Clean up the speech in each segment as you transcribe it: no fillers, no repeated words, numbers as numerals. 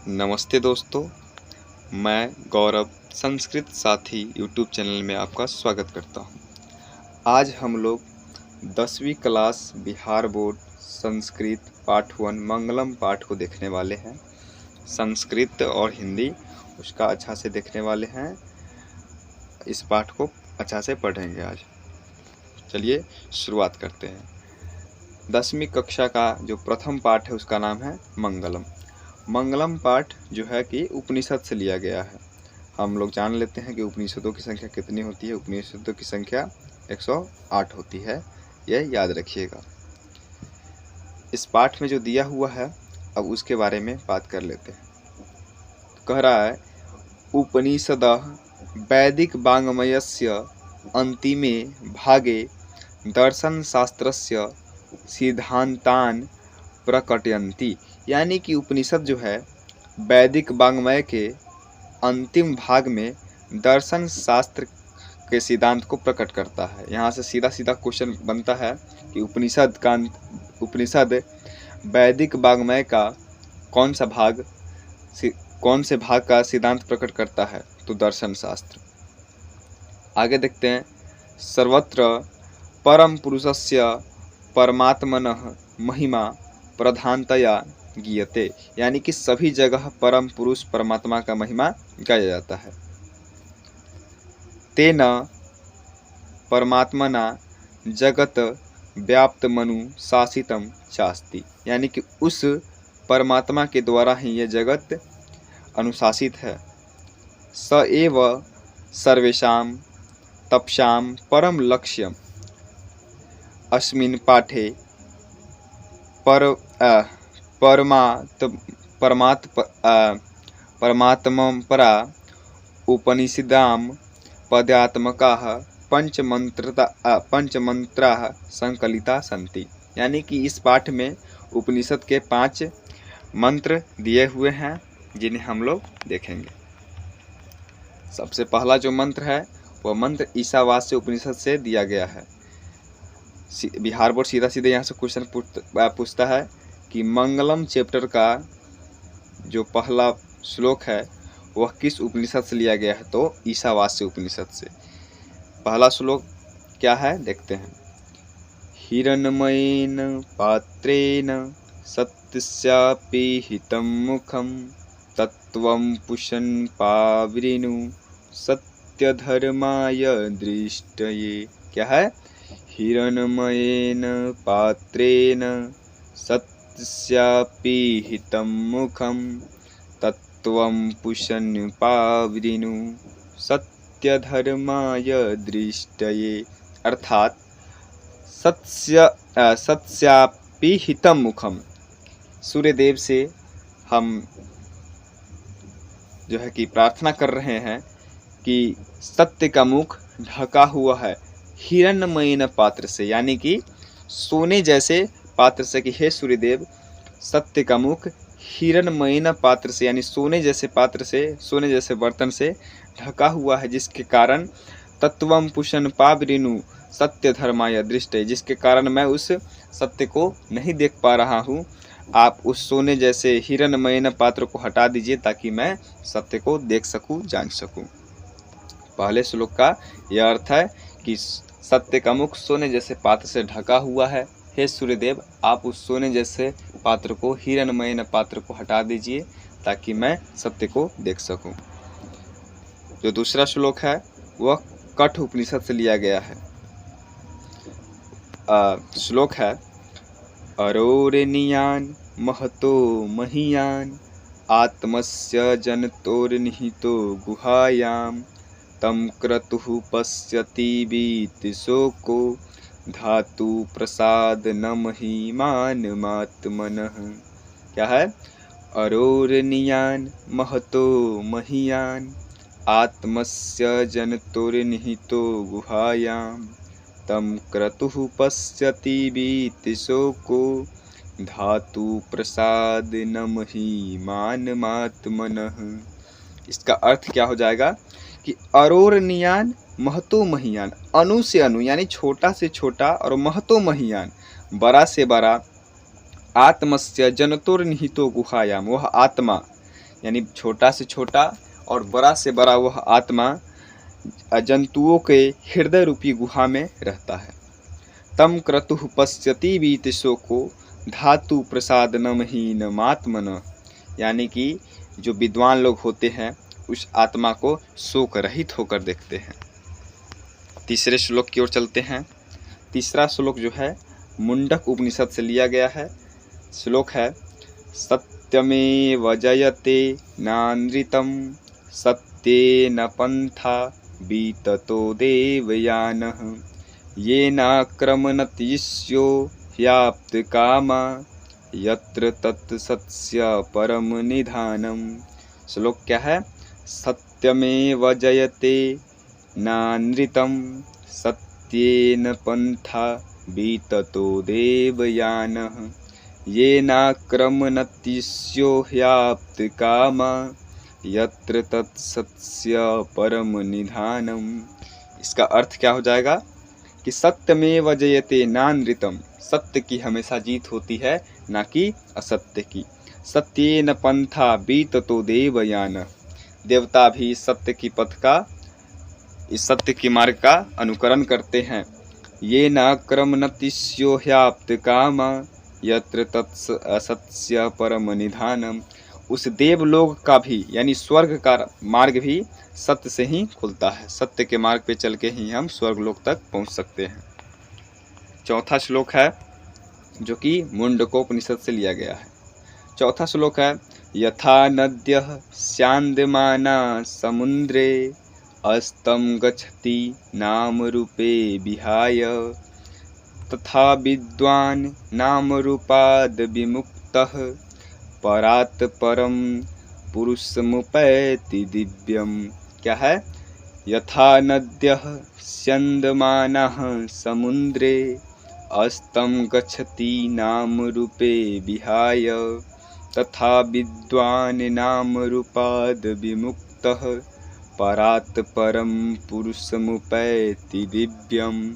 नमस्ते दोस्तों, मैं गौरव संस्कृत साथी यूट्यूब चैनल में आपका स्वागत करता हूं। आज हम लोग 10वीं क्लास बिहार बोर्ड संस्कृत पाठ 1 मंगलम पाठ को देखने वाले हैं। संस्कृत और हिंदी उसका अच्छा से देखने वाले हैं। इस पाठ को अच्छा से पढ़ेंगे आज। चलिए शुरुआत करते हैं। 10वीं कक्षा का जो प्रथम पाठ है उसका नाम है मंगलम। मंगलम पाठ जो है कि उपनिषद से लिया गया है। हम लोग जान लेते हैं कि उपनिषदों की संख्या कितनी होती है। उपनिषदों की संख्या 108 होती है, यह याद रखिएगा। इस पाठ में जो दिया हुआ है अब उसके बारे में बात कर लेते हैं। कह रहा है उपनिषदः वैदिक वाङ्मयस्य अन्तिमे भागे दर्शनशास्त्रस्य सिद्धान्तान् प्रकटयन्ति। यानी कि उपनिषद जो है वैदिक वाङ्मय के अंतिम भाग में दर्शन शास्त्र के सिद्धांत को प्रकट करता है। यहाँ से सीधा सीधा क्वेश्चन बनता है कि उपनिषद वैदिक वाङ्मय का कौन से भाग का सिद्धांत प्रकट करता है, तो दर्शन शास्त्र। आगे देखते हैं। सर्वत्र परम पुरुषस्य परमात्मनः महिमा प्रधानतया गीयते। यानी कि सभी जगह परम पुरुष परमात्मा का महिमा गाया जाता है। तेन परमात्मना जगत व्याप्त मनु शासितम चास्ति। यानी कि उस परमात्मा के द्वारा ही यह जगत अनुशासित है। स एव सर्वेषां तपसां परम लक्ष्यम् अस्मिन् पाठे परमात्मपरा उपनिषदां पदात्मकाः पंचमंत्राः संकलिता सन्ति। यानी कि इस पाठ में उपनिषद के 5 मंत्र दिए हुए हैं, जिन्हें हम लोग देखेंगे। सबसे पहला जो मंत्र है वह मंत्र ईशावास्य उपनिषद से दिया गया है। बिहार बोर्ड सीधा सीधे यहाँ से क्वेश्चन पूछता है कि मंगलम चैप्टर का जो पहला श्लोक है वह किस उपनिषद से लिया गया है, तो ईशावास्य उपनिषद से। पहला श्लोक क्या है देखते हैं। हिरण्मयेन पात्रेण सत्यस्यापि हितं मुखं तत्त्वं पुषन् पावृणु सत्यधर्माय दृष्टये। क्या है? हिरण्मयेन पात्रेण सत्यस्यापि हितं मुखं तत्त्वं पुषन् पावृणु सत्यधर्माय दृष्टये। अर्थात सत्स्यापि हितं मुखम। सूर्यदेव से हम जो है कि प्रार्थना कर रहे हैं कि सत्य का मुख ढका हुआ है हिरण्मयेन पात्र से, यानी कि सोने जैसे पात्र से। कि हे सूर्यदेव, सत्य का मुख हिरण्मयेन पात्र से यानी सोने जैसे पात्र से, सोने जैसे बर्तन से ढका हुआ है, जिसके कारण तत्वम पुषन् पावृणु सत्य धर्माय दृष्टये, जिसके कारण मैं उस सत्य को नहीं देख पा रहा हूँ। आप उस सोने जैसे हिरण्मयेन पात्र को हटा दीजिए ताकि मैं सत्य को देख सकूँ, जान सकूँ। पहले श्लोक का यह अर्थ है कि सत्य का मुख सोने जैसे पात्र से ढका हुआ है। हे सूर्यदेव, आप उस सोने जैसे पात्र को, हिरण्मयेन पात्र को हटा दीजिए ताकि मैं सत्य को देख सकूं। जो दूसरा श्लोक है वह कठ उपनिषद से लिया गया है। श्लोक है अरोरनीयान महतो महीयान आत्मस्य जनतोर्निहितो गुहायां तम क्रतुः पश्यति वीतिशोको धातु प्रसाद न महिमानमात्मनः। क्या है? अरोरनीयान महतो महीयान आत्मस्य जनतोर्निहितो गुहायां तम क्रतुः पश्यति वीतिशोको धातु प्रसाद न महिमानमात्मनः। इसका अर्थ क्या हो जाएगा कि अरोरनीयान महतो महीयान, अणु से अणु यानी छोटा से छोटा, और महतो महीयान बड़ा से बड़ा, आत्मस्य जनतोर्निहितो गुहायाम, वह आत्मा यानी छोटा से छोटा और बड़ा से बड़ा वह आत्मा जंतुओं के हृदय रूपी गुहा में रहता है। तम क्रतुः पश्यति वीत शोको धातु प्रसादनमहीनमात्मन, यानी कि जो विद्वान लोग होते हैं उस आत्मा को शोक रहित होकर देखते हैं। तीसरे श्लोक की ओर चलते हैं। तीसरा श्लोक जो है मुंडक उपनिषद से लिया गया है। श्लोक है सत्यमेव जयते नानृतं सत्येन पंथा बीततो देवयानः येनाक्रमणतीस्यो ह्याप्तकामा यत्र तत्सत्स्य परम निधानम। श्लोक क्या है? सत्यमेव जयते नानृतं सत्येन पंथा बीततो देवयानः येनाक्रमणतीस्यो ह्याप्तकामा यत्र तत्सत्स्य परम निधानम। इसका अर्थ क्या हो जाएगा कि सत्यमेव जयते नानृतम, सत्य की हमेशा जीत होती है, ना कि असत्य की। सत्येन पंथा बीततो देवयान, देवता भी सत्य की पथ का, इस सत्य के मार्ग का अनुकरण करते हैं। ये न क्रमणतिस्यो ह्याप्त काम यत्र तत्सत्य परम निधानम, उस देवलोक का भी यानी स्वर्ग का मार्ग भी सत्य से ही खुलता है। सत्य के मार्ग पे चल के ही हम स्वर्गलोक तक पहुंच सकते हैं। चौथा श्लोक है जो कि मुंडकोपनिषद से लिया गया है। चौथा श्लोक है यथा नद्यः स्यान्दमाना समुद्रे अस्तं गच्छति नाम रूपे विहाय तथा विद्वान् नाम रूपाद् विमुक्तः परात् परम पुरुषमुपैति दिव्यम। क्या है? यथा नद्यः स्यन्दमानाः समुद्रे अस्तं गच्छति नाम रूपे विहाय तथा विद्वान् नाम रूपाद् विमुक्तः परात् परम पुरुषमुपैति दिव्यम।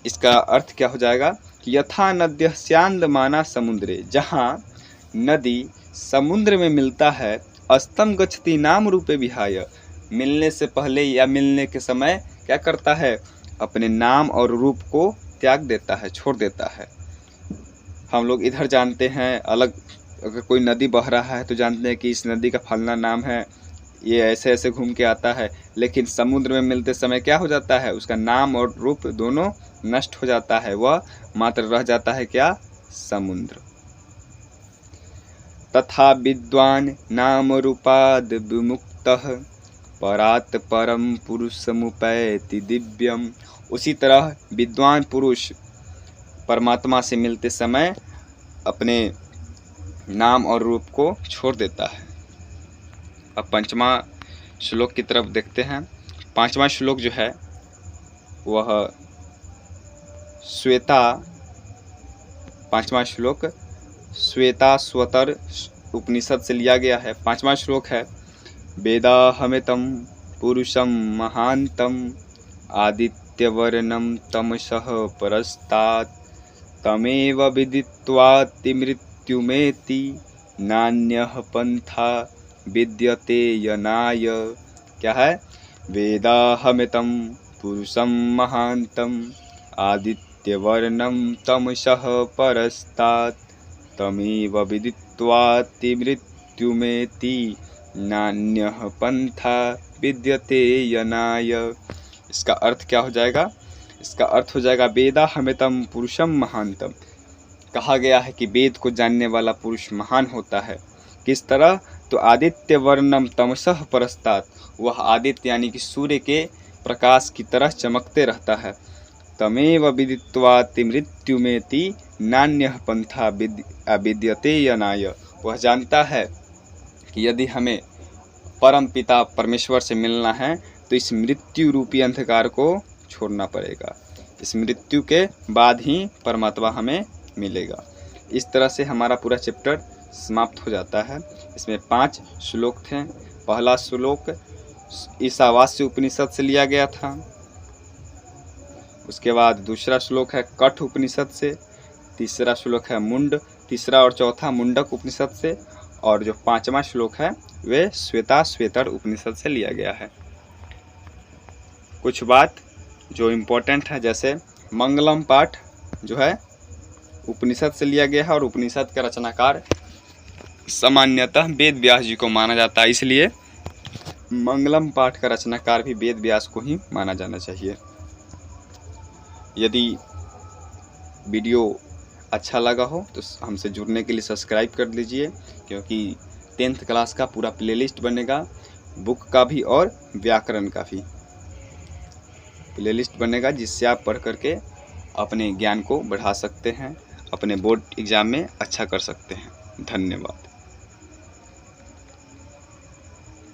इसका अर्थ क्या हो जाएगा कि यथा नद्यः स्यन्दमाना समुद्रे, जहाँ नदी समुद्र में मिलता है, अस्तं गच्छति नाम रूपे विहाय, मिलने से पहले या मिलने के समय क्या करता है? अपने नाम और रूप को त्याग देता है, छोड़ देता है। हम लोग इधर जानते हैं अलग, अगर कोई नदी बह रहा है तो जानते हैं कि इस नदी का फलना नाम है, ये ऐसे ऐसे घूम के आता है, लेकिन समुद्र में मिलते समय क्या हो जाता है? उसका नाम और रूप दोनों नष्ट हो जाता है, वह मात्र रह जाता है क्या? समुद्र। तथा विद्वान नाम रूपाद् विमुक्तः परात् परम पुरुषमुपैति दिव्यम। उसी तरह विद्वान पुरुष परमात्मा से मिलते समय अपने नाम और रूप को छोड़ देता है। अब पंचमा श्लोक की तरफ देखते हैं। पांचवा श्लोक जो है वह पांचवा श्लोक श्वेताश्वतर उपनिषद से लिया गया है। पांचवा श्लोक है वेदाहमितं पुरुषं महान्तं आदित्यवर्णं तमसः परस्तात् तमेव विदित्वाति मृत्युमेति नान्यः पंथा विद्यते यनाय। क्या है? वेदाहमितं पुरुषं महान्तं आदित्यवर्णं तमसः परस्तात् तमेव विदित्वाति मृत्युमेति नान्यः पंथा विद्यते यनाय। इसका अर्थ क्या हो जाएगा? इसका अर्थ हो जाएगा वेदाहमितं पुरुषं महान्तम। कहा गया है कि वेद को जानने वाला पुरुष महान होता है। किस तरह? तो आदित्य वर्णम तमसः परस्तात्, वह आदित्य यानी कि सूर्य के प्रकाश की तरह चमकते रहता है। तमेव विदित्वाति मृत्युमेति नान्यः पंथा विद्यते यनाय, वह जानता है कि यदि हमें परम पिता परमेश्वर से मिलना है तो इस मृत्यु रूपी अंधकार को छोड़ना पड़ेगा। इस मृत्यु के बाद ही परमात्मा हमें मिलेगा। इस तरह से हमारा पूरा चैप्टर समाप्त हो जाता है। इसमें 5 श्लोक थे। पहला श्लोक ईशावास्य उपनिषद से लिया गया था। उसके बाद दूसरा श्लोक है कठ उपनिषद से। तीसरा श्लोक है तीसरा और चौथा मुंडक उपनिषद से। और जो 5वां श्लोक है वे श्वेताश्वेतर उपनिषद से लिया गया है। कुछ बात जो इम्पोर्टेंट है, जैसे मंगलम पाठ जो है उपनिषद से लिया गया है और उपनिषद का रचनाकार सामान्यतः वेद व्यास जी को माना जाता है, इसलिए मंगलम पाठ का रचनाकार भी वेद व्यास को ही माना जाना चाहिए। यदि वीडियो अच्छा लगा हो तो हमसे जुड़ने के लिए सब्सक्राइब कर लीजिए, क्योंकि 10th क्लास का पूरा प्लेलिस्ट बनेगा, बुक का भी और व्याकरण का भी प्लेलिस्ट बनेगा, जिससे आप पढ़ करके अपने ज्ञान को बढ़ा सकते हैं, अपने बोर्ड एग्ज़ाम में अच्छा कर सकते हैं। धन्यवाद।